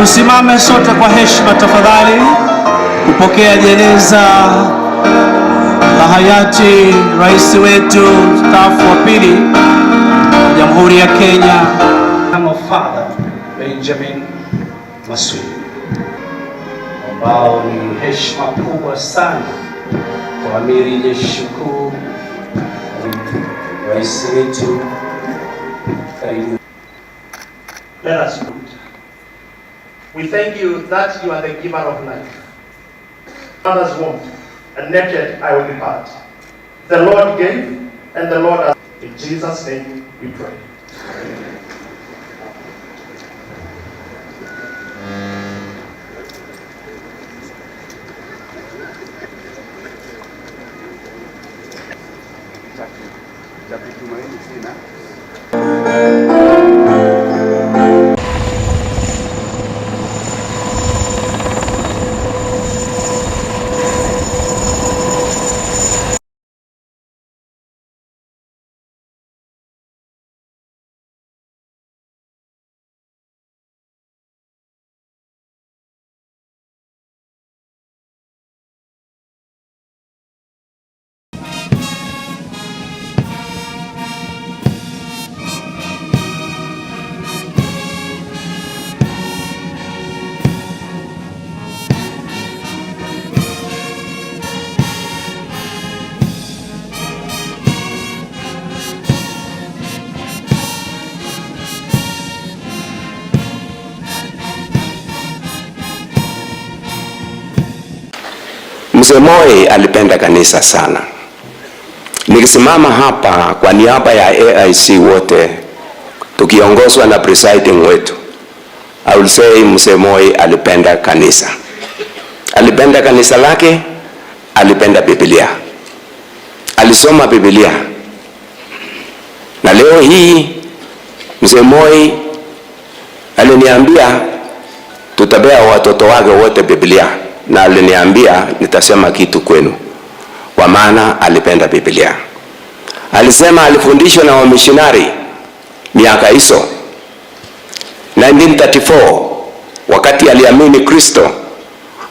Tusimame sote kwa heshima tafadhali kupokea jeneza la hayati rais wetu mstaafu wa pili Jamhuri ya Kenya, Father Benjamin Maswi, ambao ni heshima kubwa sana kwa amiri jeshi mkuu rais wetu. Let us put. We thank you that you are the giver of life. Mother's womb, and naked I will depart. The Lord gave, and the Lord has. In Jesus' name we pray. Mzee Moi alipenda kanisa sana. Nikisimama hapa kwa niaba ya AIC wote tukiongozwa na presiding wetu, I will say Mzee Moi alipenda kanisa. Alipenda kanisa lake, alipenda Biblia. Alisoma Biblia. Na leo hii Mzee Moi aliniambia tutabea watoto wake wote Biblia, na aliniambia nitasema kitu kwenu, kwa maana alipenda Biblia. Alisema alifundishwa na wamishinari miaka hizo 1934, wakati aliamini Kristo,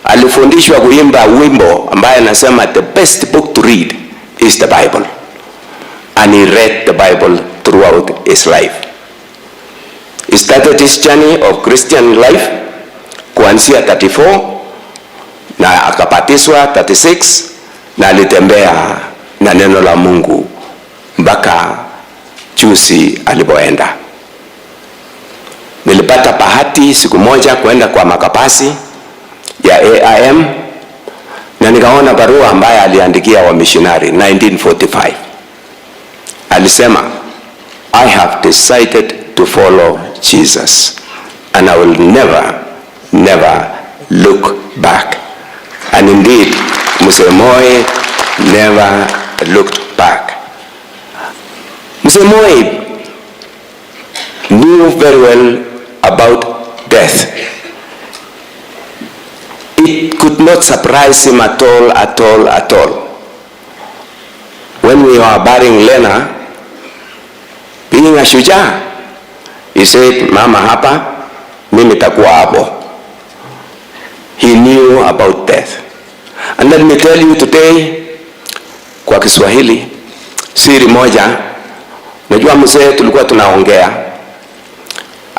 alifundishwa kuimba wimbo ambaye anasema the best book to read is the Bible, and he read the Bible throughout his life. He started his journey of Christian life kuanzia 34 na akabatizwa 36, na alitembea na neno la Mungu mpaka juzi alipoenda. Nilipata bahati siku moja kwenda kwa makabasi ya AIM na nikaona barua ambaye aliandikia wa missionary 1945. Alisema, I have decided to follow Jesus and I will never look back. And indeed, Mzee Moi never looked back. Mzee Moi knew very well about death. It could not surprise him at all. When we were burying Lena, being a shujaa, he said, mama hapa, mimi takuwa hapo. He knew about death. And let me tell you today, kwa Kiswahili, siri moja, najua mzee tulikuwa tunaongea.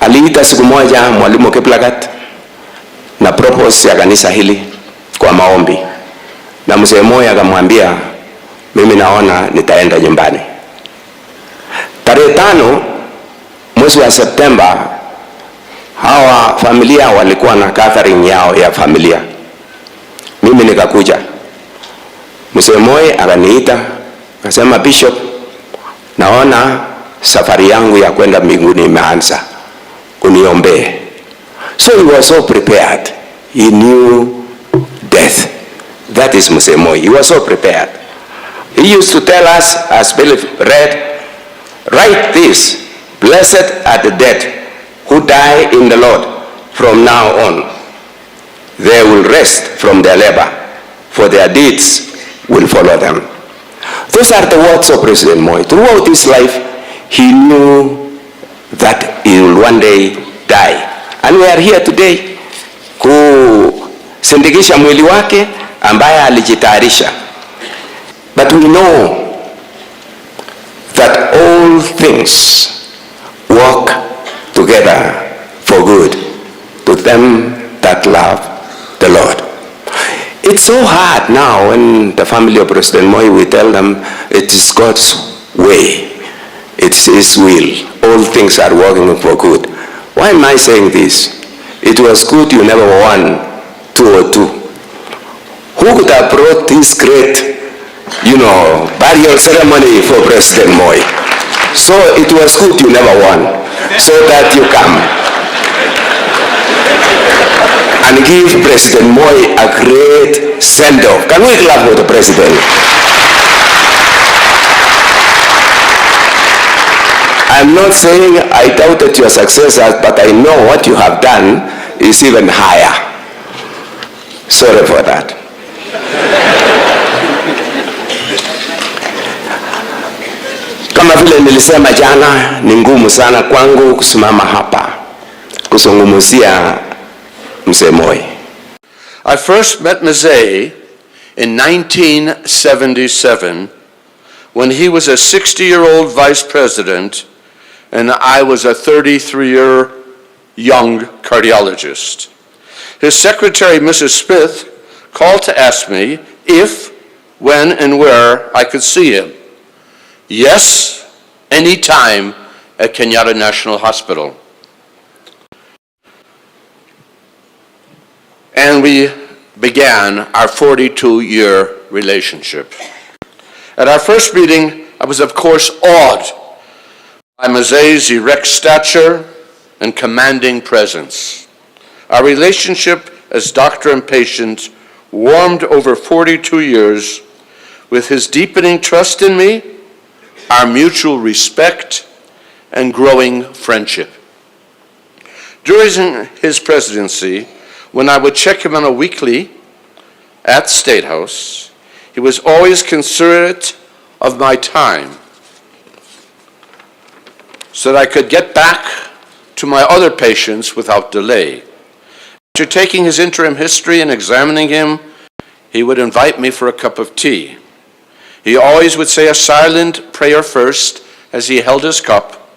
Aliita siku moja mwalimu Kiplagat na propose ya kanisa hili kwa maombi. Na Mzee Moi akamwambia, mimi naona nitaenda nyumbani. Tarehe 5 mwezi wa Septemba, hawa familia walikuwa na gathering yao ya familia. Mimi nikakuja. Mzee Moi akaniita, akasema, Bishop, naona safari yangu ya kwenda mbinguni imeanza. Uniombee. So he was so prepared. He knew death. That is Mzee Moi. He was so prepared. He used to tell us, as Billy read, write this, blessed are the dead who die in the Lord from now on. They will rest from their labor, for their deeds will follow them. Those are the words of President Moi. Throughout his life, he knew that he will one day die. And we are here today kusindikisha mwili wake ambaye alijitayarisha. But we know that all things work together for good to them that love the Lord. It's so hard now when the family of President Moi, we tell them it is God's way. It's His will. All things are working for good. Why am I saying this? It was good you never won 202. Who could have brought this great, burial ceremony for President Moi? So it was good you never won, so that you come and give President Moi a great send-off. Can we clap for the President? I'm not saying I doubted your successors, but I know what you have done is even higher. Sorry for that. Kama vile nilisema jana, ni ngumu sana kwangu kusimama hapa kuzungumzia Mzee Moi. I first met Mzee in 1977 when he was a 60-year-old vice president and I was a 33-year young cardiologist. His secretary, Mrs. Smith, called to ask me if, when, and where I could see him. Yes, any time at Kenyatta National Hospital. And we began our 42-year relationship. At our first meeting, I was of course awed by Moi'S' erect stature and commanding presence. Our relationship as doctor and patient warmed over 42 years with his deepening trust in me, our mutual respect, and growing friendship. During his presidency, when I would check him on a weekly at State House, he was always considerate of my time so that I could get back to my other patients without delay. After taking his interim history and examining him, he would invite me for a cup of tea. He always would say a silent prayer first as he held his cup.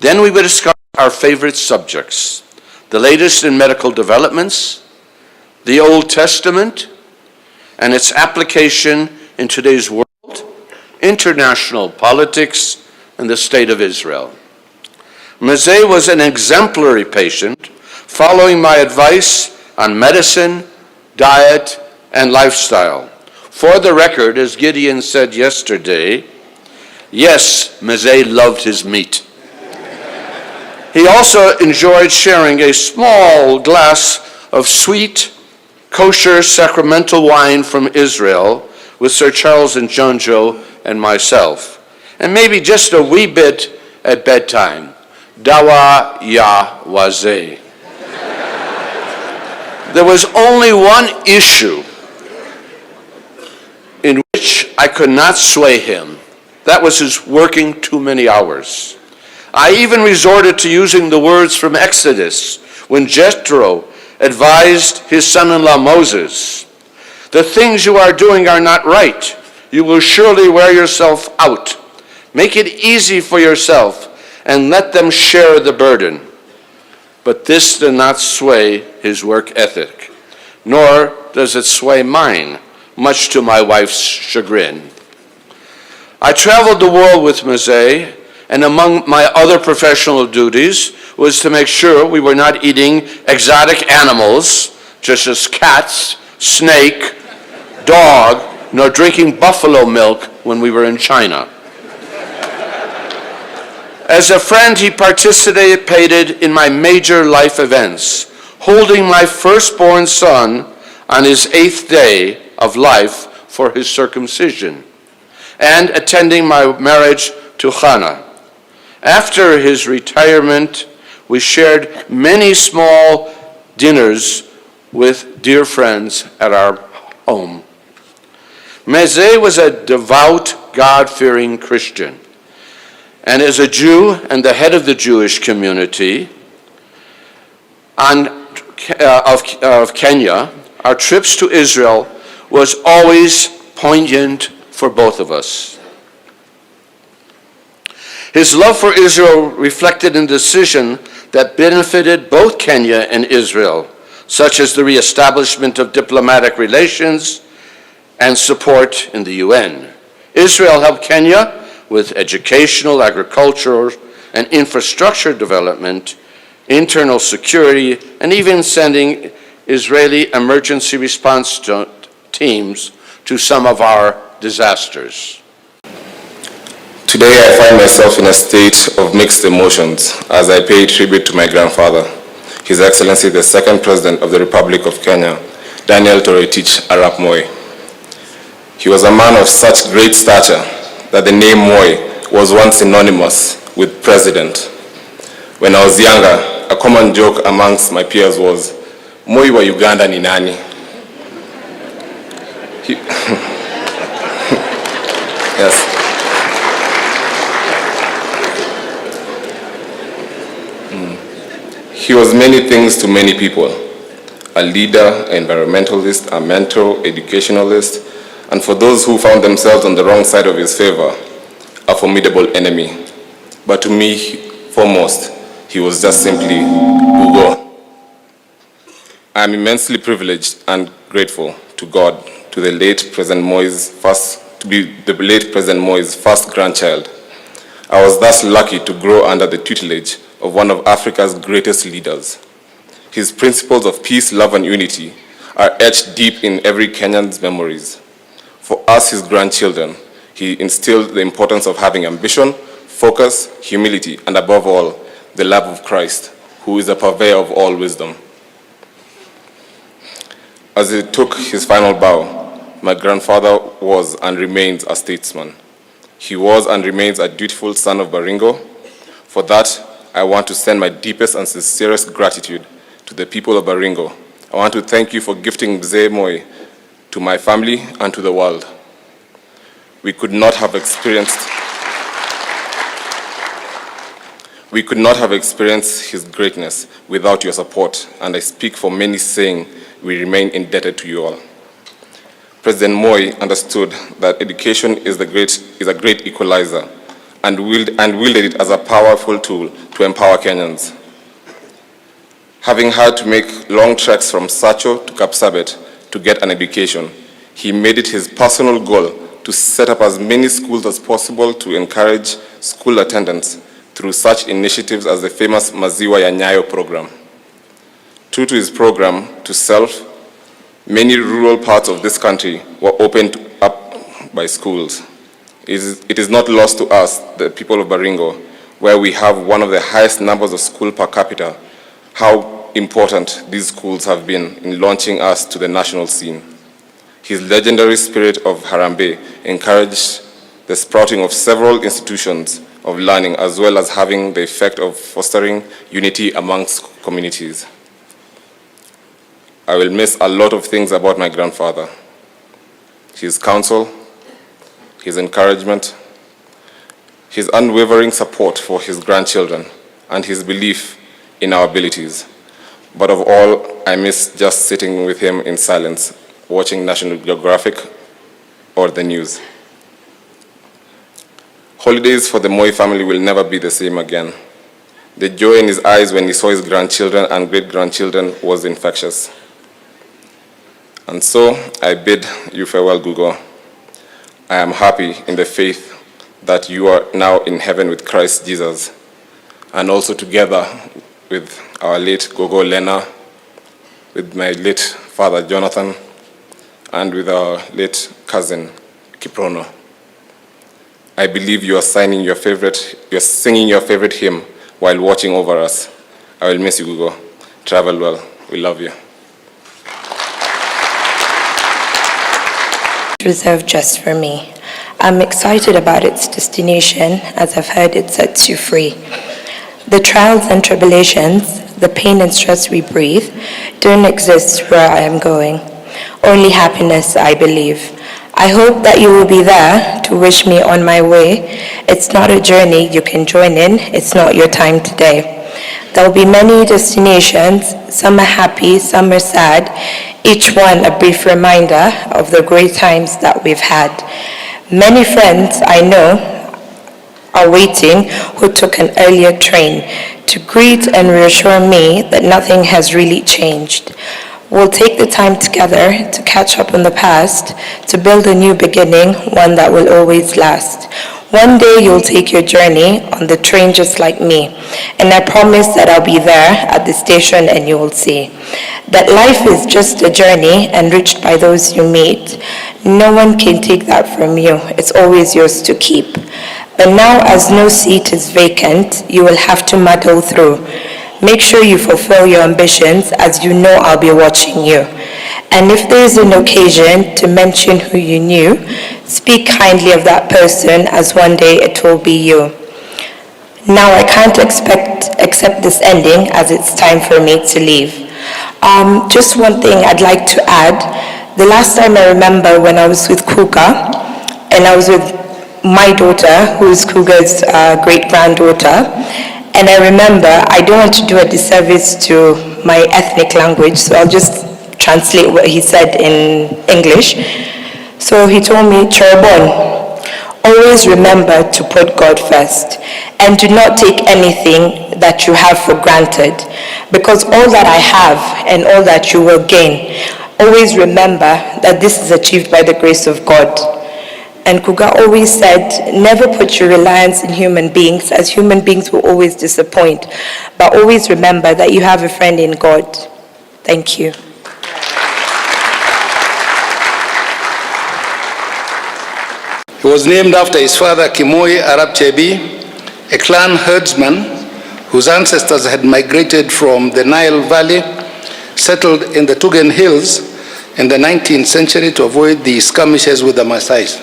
Then we would discuss our favorite subjects, the latest in medical developments, the Old Testament, and its application in today's world, international politics, and the state of Israel. Moi'S was an exemplary patient, following my advice on medicine, diet, and lifestyle. For the record, as Gideon said yesterday, yes, Moi'S loved his meat. He also enjoyed sharing a small glass of sweet, kosher sacramental wine from Israel with Sir Charles and Jonjo and myself, and maybe just a wee bit at bedtime. Dawa ya wazeh. There was only one issue in which I could not sway him. That was his working too many hours. I even resorted to using the words from Exodus when Jethro advised his son-in-law Moses, "The things you are doing are not right. You will surely wear yourself out. Make it easy for yourself and let them share the burden." But this did not sway his work ethic, nor does it sway mine, much to my wife's chagrin. I traveled the world with Moi'S, and among my other professional duties was to make sure we were not eating exotic animals, such as cats, snake, dog, nor drinking buffalo milk when we were in China. As a friend, he participated in my major life events, holding my firstborn son on his 8th day of life for his circumcision, and attending my marriage to Hannah. After his retirement, we shared many small dinners with dear friends at our home. Moi'S was a devout, God-fearing Christian. And as a Jew and the head of the Jewish community of Kenya, our trips to Israel was always poignant for both of us. His love for Israel reflected in a decision that benefited both Kenya and Israel, such as the reestablishment of diplomatic relations and support in the UN. Israel helped Kenya with educational, agricultural, and infrastructure development, internal security, and even sending Israeli emergency response teams to some of our disasters. Today I find myself in a state of mixed emotions as I pay tribute to my grandfather, His Excellency the Second President of the Republic of Kenya, Daniel Toroitich Arap Moi. He was a man of such great stature that the name Moi was once synonymous with president. When I was younger, a common joke amongst my peers was, "Moi wa Uganda ni nani?" Yes. He was many things to many people: a leader, an environmentalist, a mentor, educationalist, and for those who found themselves on the wrong side of his favor, a formidable enemy. But to me, foremost, he was just simply Ugo. I am immensely privileged and grateful to God to be the late President Moi'S first grandchild. I was thus lucky to grow under the tutelage of one of Africa's greatest leaders. His principles of peace, love, and unity are etched deep in every Kenyan's memories. For us, his grandchildren, he instilled the importance of having ambition, focus, humility, and above all, the love of Christ, who is the purveyor of all wisdom. As he took his final bow, my grandfather was and remains a statesman. He was and remains a dutiful son of Baringo. For that, I want to send my deepest and sincerest gratitude to the people of Baringo. I want to thank you for gifting Mzee Moi to my family and to the world. We could not have experienced his greatness without your support, and I speak for many saying we remain indebted to you all. President Moi understood that education is a great equalizer and wielded it as a powerful tool to empower Kenyans. Having had to make long treks from Sacho to Kapsabet to get an education, he made it his personal goal to set up as many schools as possible to encourage school attendance through such initiatives as the famous Maziwa ya Nyayo program. True to his program to self, many rural parts of this country were opened up by schools. It is not lost to us, the people of Baringo, where we have one of the highest numbers of schools per capita, how important these schools have been in launching us to the national scene. His legendary spirit of Harambee encouraged the sprouting of several institutions of learning, as well as having the effect of fostering unity amongst communities. I will miss a lot of things about my grandfather: his counsel, his encouragement, his unwavering support for his grandchildren, and his belief in our abilities. But of all, I miss just sitting with him in silence, watching National Geographic or the news. Holidays for the Moi family will never be the same again. The joy in his eyes when he saw his grandchildren and great-grandchildren was infectious. And so I bid you farewell, Gugo. I am happy in the faith that you are now in heaven with Christ Jesus, and also together with our late Gogo Lena, with my late father Jonathan, and with our late cousin Kiprono. I believe you are singing your favorite hymn while watching over us. I will miss you, Gugo. Travel well. We love you. Reserved just for me. I'm excited about its destination, as I've heard it sets you free. The trials and tribulations, the pain and stress we breathe, don't exist where I am going. Only happiness, I believe. I hope that you will be there to wish me on my way. It's not a journey you can join in. It's not your time today. There will be many destinations. Some are happy, some are sad. Each one a brief reminder of the great times that we've had. Many friends I know are waiting who took an earlier train to greet and reassure me that nothing has really changed. We'll take the time together to catch up on the past, to build a new beginning, one that will always last. One day you'll take your journey on the train just like me, and I promise that I'll be there at the station and you will see that life is just a journey enriched by those you meet. No one can take that from you. It's always yours to keep. But now, as no seat is vacant, you will have to muddle through. Make sure you fulfill your ambitions, as you know I'll be watching you. And if there is an occasion to mention who you knew, speak kindly of that person, as one day it will be you. Now I can't accept this ending, as it's time for me to leave. Just one thing I'd like to add. The last time I remember when I was with Kuga, and I was with my daughter, who is Kuga's great-granddaughter, and I remember, I don't want to do a disservice to my ethnic language, so I'll just translate what he said in English. So he told me, Cherobon, always remember to put God first, and do not take anything that you have for granted, because all that I have and all that you will gain, always remember that this is achieved by the grace of God. And Kuga always said, never put your reliance in human beings, as human beings will always disappoint. But always remember that you have a friend in God. Thank you. He was named after his father, Kimoi Arap Chebi, a clan herdsman whose ancestors had migrated from the Nile Valley, settled in the Tugen Hills in the 19th century to avoid the skirmishes with the Maasais.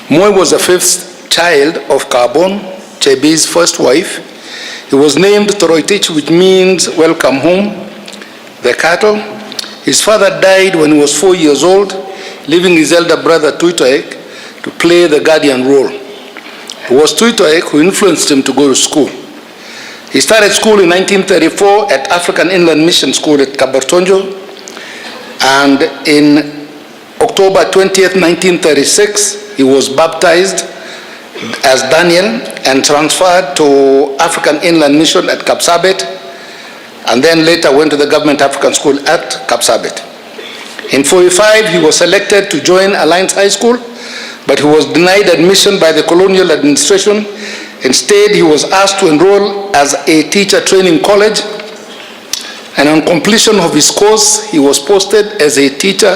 Moi was the fifth child of Karbon, Chebi's first wife. He was named Toroitich, which means welcome home, the cattle. His father died when he was 4 years old, leaving his elder brother Tuitoek to play the guardian role. It was Tuitoek who influenced him to go to school. He started school in 1934 at African Inland Mission School at Kabartonjo, and in October 20th, 1936, he was baptized as Daniel and transferred to African Inland Mission at Kapsabet, and then later went to the Government African School at Kapsabet. In 1945, he was selected to join Alliance High School, but he was denied admission by the colonial administration. Instead, he was asked to enroll as a teacher training college, and on completion of his course, he was posted as a teacher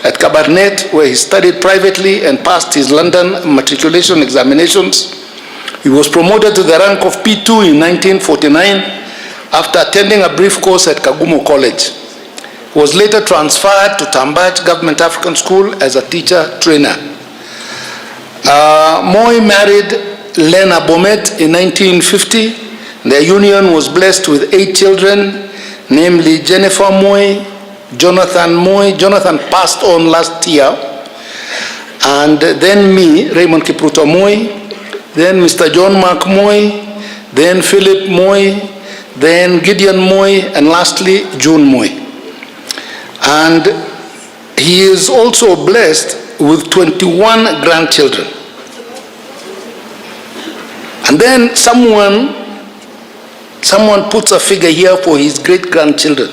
at Cabernet, where he studied privately and passed his London matriculation examinations. He was promoted to the rank of P2 in 1949 after attending a brief course at Kagumo College. He was later transferred to Tambach Government African School as a teacher trainer. Moi married Lena Bomet in 1950. Their union was blessed with 8 children, namely Jennifer Moi, Jonathan Moi. Jonathan passed on last year. And then me, Raymond Kipruto Moi, then Mr. John Mark Moi, then Philip Moi, then Gideon Moi, and lastly, June Moi. And he is also blessed with 21 grandchildren. And then someone puts a figure here for his great-grandchildren.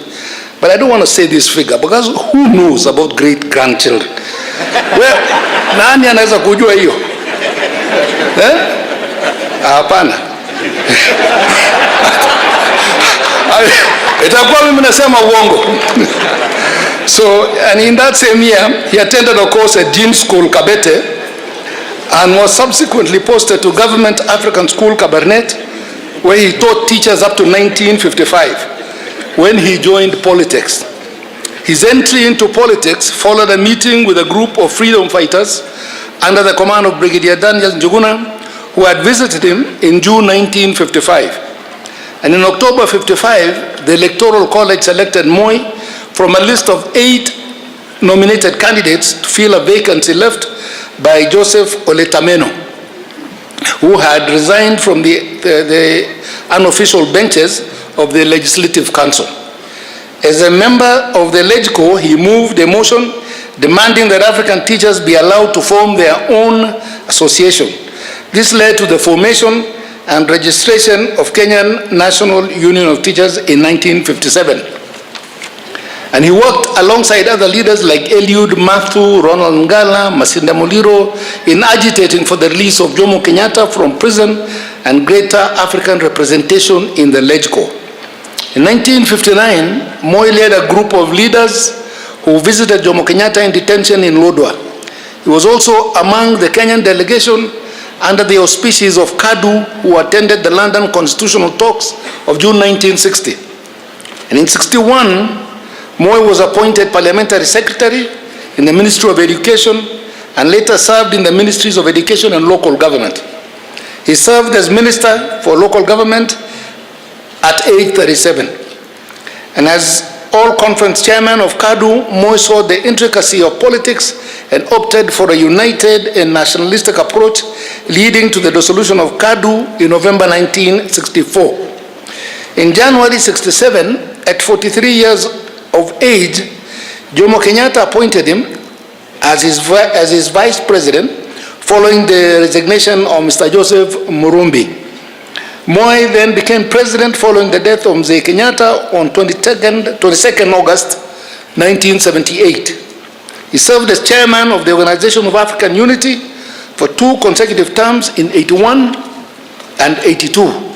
But I don't want to say this figure, because who knows about great-grandchildren? Well, nani anaweza kujua hiyo? Hapana. Itakuwa mimi nasema uongo. So, and in that same year, he attended a course at Jean School, Kabete, and was subsequently posted to Government African School, Cabernet, where he taught teachers up to 1955, when he joined politics. His entry into politics followed a meeting with a group of freedom fighters under the command of Brigadier Daniel Njuguna, who had visited him in June 1955. And in October 55, the Electoral College selected Moi from a list of 8 nominated candidates to fill a vacancy left by Joseph Oletameno, who had resigned from the unofficial benches of the Legislative Council. As a member of the LegCo, he moved a motion demanding that African teachers be allowed to form their own association. This led to the formation and registration of Kenyan National Union of Teachers in 1957. And he worked alongside other leaders like Eliud Mathu, Ronald Ngala, Masinda Muliro in agitating for the release of Jomo Kenyatta from prison and greater African representation in the LegCo. In 1959, Moi led a group of leaders who visited Jomo Kenyatta in detention in Lodwar. He was also among the Kenyan delegation under the auspices of KADU, who attended the London Constitutional Talks of June 1960. And in 1961, Moi was appointed Parliamentary Secretary in the Ministry of Education and later served in the Ministries of Education and Local Government. He served as Minister for Local Government at age 37. And as all-conference chairman of KADU, Moi saw the intricacy of politics and opted for a united and nationalistic approach, leading to the dissolution of KADU in November 1964. In January 1967, at 43 years of age, Jomo Kenyatta appointed him as his vice president following the resignation of Mr. Joseph Murumbi. Moi then became president following the death of Mzee Kenyatta on 22nd August 1978. He served as chairman of the Organization of African Unity for 2 consecutive terms in 81 and 82.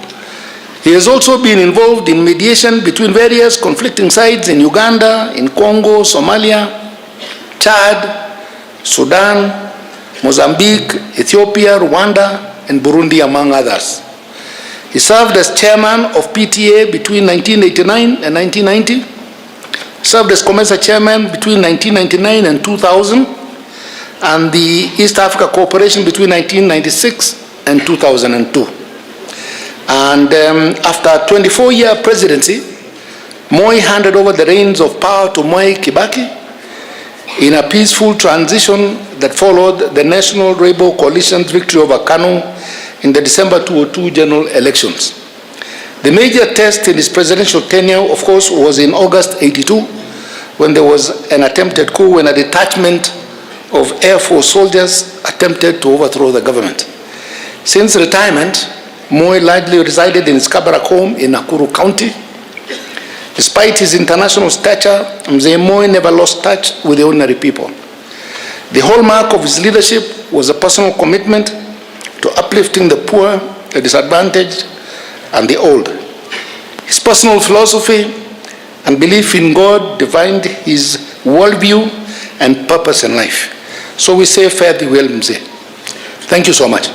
He has also been involved in mediation between various conflicting sides in Uganda, in Congo, Somalia, Chad, Sudan, Mozambique, Ethiopia, Rwanda, and Burundi, among others. He served as chairman of PTA between 1989 and 1990, served as COMESA chairman between 1999 and 2000, and the East Africa Cooperation between 1996 and 2002. And after a 24-year presidency, Moi handed over the reins of power to Mwai Kibaki in a peaceful transition that followed the National Rainbow Coalition's victory over KANU in the December 2002 general elections. The major test in his presidential tenure, of course, was in August '82, when there was an attempted coup when a detachment of Air Force soldiers attempted to overthrow the government. Since retirement, Moi largely resided in his Kabarak home in Nakuru County. Despite his international stature, Mzee Moi never lost touch with the ordinary people. The hallmark of his leadership was a personal commitment to uplifting the poor, the disadvantaged, and the old. His personal philosophy and belief in God defined his worldview and purpose in life. So we say, fare thee well, Mzee. Thank you so much.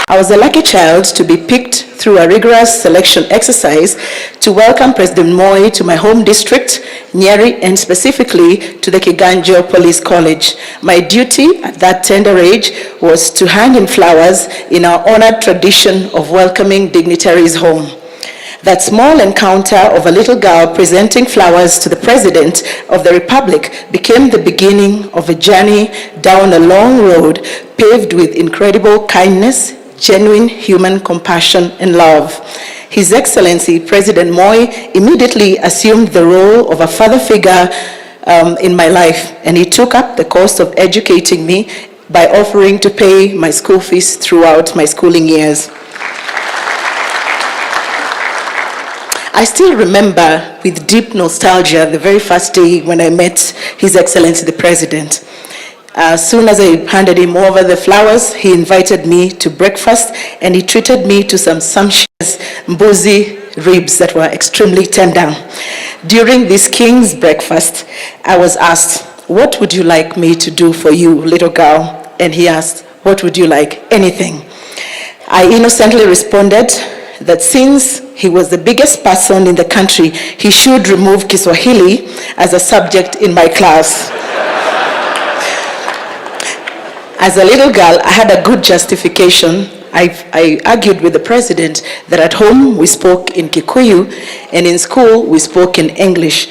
I was the lucky child to be picked through a rigorous selection exercise to welcome President Moi to my home district, Nyeri, and specifically to the Kiganjo Police College. My duty at that tender age was to hang in flowers in our honored tradition of welcoming dignitaries home. That small encounter of a little girl presenting flowers to the President of the Republic became the beginning of a journey down a long road paved with incredible kindness, genuine human compassion and love. His Excellency President Moi immediately assumed the role of a father figure in my life, and he took up the cost of educating me by offering to pay my school fees throughout my schooling years. I still remember with deep nostalgia the very first day when I met His Excellency the President. As soon as I handed him over the flowers, he invited me to breakfast and he treated me to some sumptuous mbuzi ribs that were extremely tender. During this king's breakfast, I was asked, "What would you like me to do for you, little girl?" And he asked, "What would you like?" "Anything." I innocently responded that since he was the biggest person in the country, he should remove Kiswahili as a subject in my class. As a little girl, I had a good justification. I argued with the President that at home we spoke in Kikuyu and in school we spoke in English.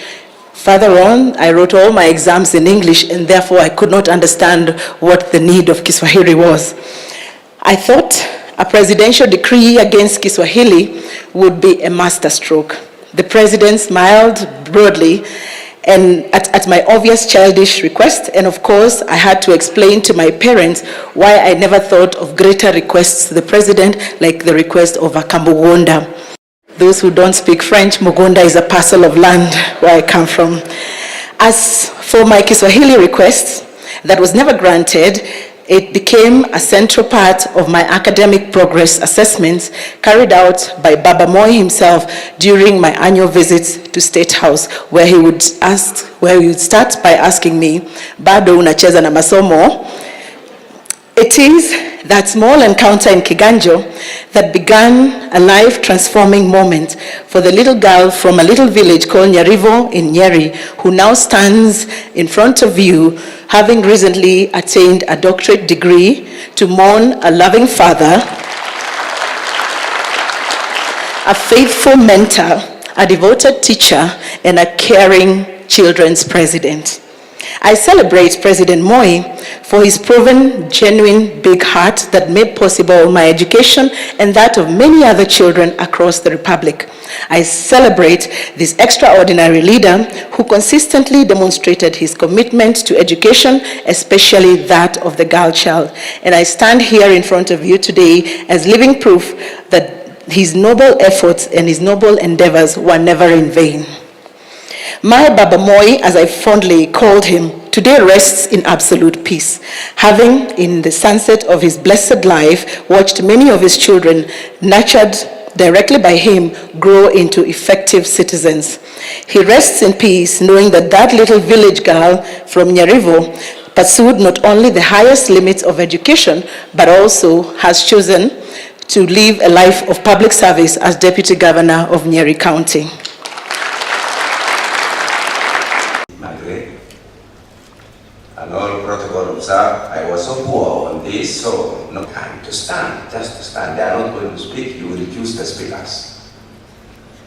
Further on, I wrote all my exams in English and therefore I could not understand what the need of Kiswahili was. I thought a presidential decree against Kiswahili would be a masterstroke. The President smiled broadly and at my obvious childish request, and of course I had to explain to my parents why I never thought of greater requests to the President like the request of a Kambugonda. Those who don't speak French, Mugonda is a parcel of land where I come from. As for my Kiswahili request that was never granted, it became a central part of my academic progress assessments carried out by Baba Moi himself during my annual visits to State House, where he would start by asking me, "Bado unacheza na masomo?" It is that small encounter in Kiganjo that began a life-transforming moment for the little girl from a little village called Nyarivo in Nyeri, who now stands in front of you, having recently attained a doctorate degree, to mourn a loving father, a faithful mentor, a devoted teacher, and a caring children's president. I celebrate President Moi for his proven, genuine big heart that made possible my education and that of many other children across the Republic. I celebrate this extraordinary leader who consistently demonstrated his commitment to education, especially that of the girl child. And I stand here in front of you today as living proof that his noble efforts and his noble endeavors were never in vain. My Baba Moi, as I fondly called him, today rests in absolute peace, having, in the sunset of his blessed life, watched many of his children, nurtured directly by him, grow into effective citizens. He rests in peace knowing that that little village girl from Nyarivo pursued not only the highest limits of education, but also has chosen to live a life of public service as Deputy Governor of Nyeri County. And all protocol observed, I was so poor on this, so no time to stand, just to stand. They are not going to speak, you will reduce the speakers.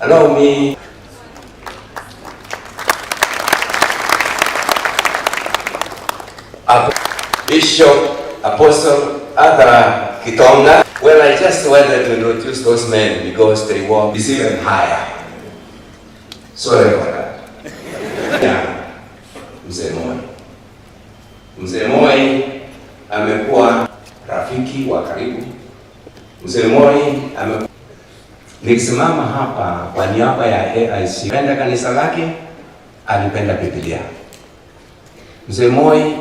Allow me. Bishop, Apostle, Adra Kitonga. Well, I just wanted to introduce those men because they were even higher. Sorry for that. Yeah. Mzee Moi. Mzee Moi amekuwa rafiki wa karibu. Mzee Moi nikisimama hapa kwa niaba ya AIC, penda kanisa lake, alipenda Biblia. Mzee Moi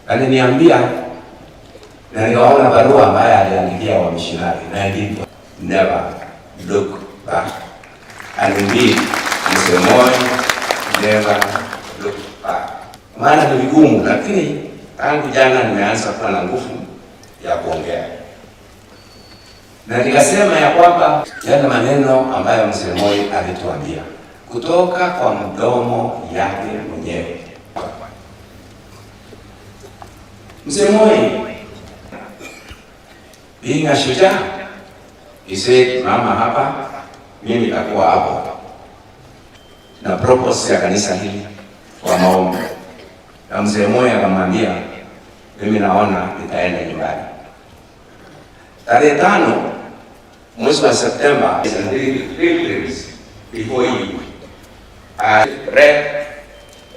aliniambia, na nikaona barua ambayo aliandikia wa missionary, na ndipo never look back. And indeed, Mzee Moi never look back. Maana ni vigumu, lakini tangu jana nimeanza kuwa na nguvu ya kuongea. Na nikasema ya kwamba yale maneno ambayo Mzee Moi alituambia kutoka kwa mdomo yake mwenyewe. Mzee Moi, being a shujaa, he said, mama hapa, mimi nitakuwa hapo na propose ya kanisa hili kwa maombi. Na Mzee Moi akamwambia, mimi naona nitaenda nyumbani. Tarehe 5 mwezi wa Septemba, before you, I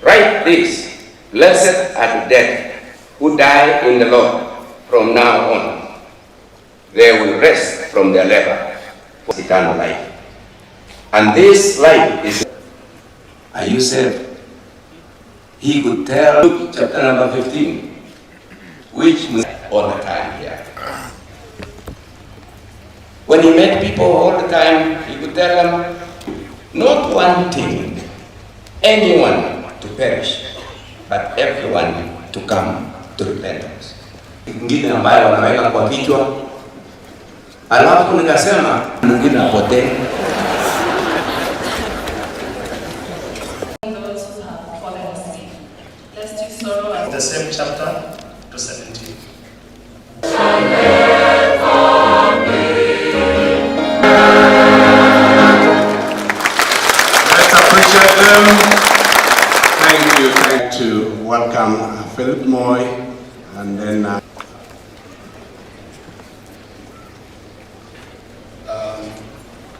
write this, blessed are the dead who die in the Lord from now on. They will rest from their labor for eternal life. And this life is, are you saved? He could tell Luke chapter number 15, which was all the time here. When he met people all the time, he could tell them, not wanting anyone to perish, but everyone to come to repentance. Mwingine ambaye wanaweka kwa kichwa, alafu nikasema mwingine apotee. The same chapter to 17. Let's appreciate them. Thank you. Thank to welcome Philip Moi, and then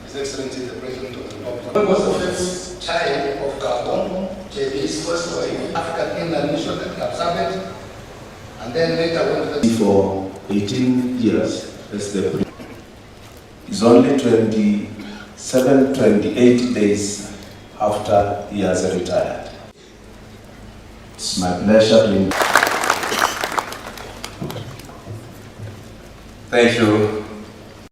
His Excellency the President of the Republic. I was the first child of Gabon, JB's first wife, African Inland Mission at Kapsabet, and then later went to the... For 18 years as the president. It's only 27, 28 days after he has retired. It's my pleasure to... Thank you.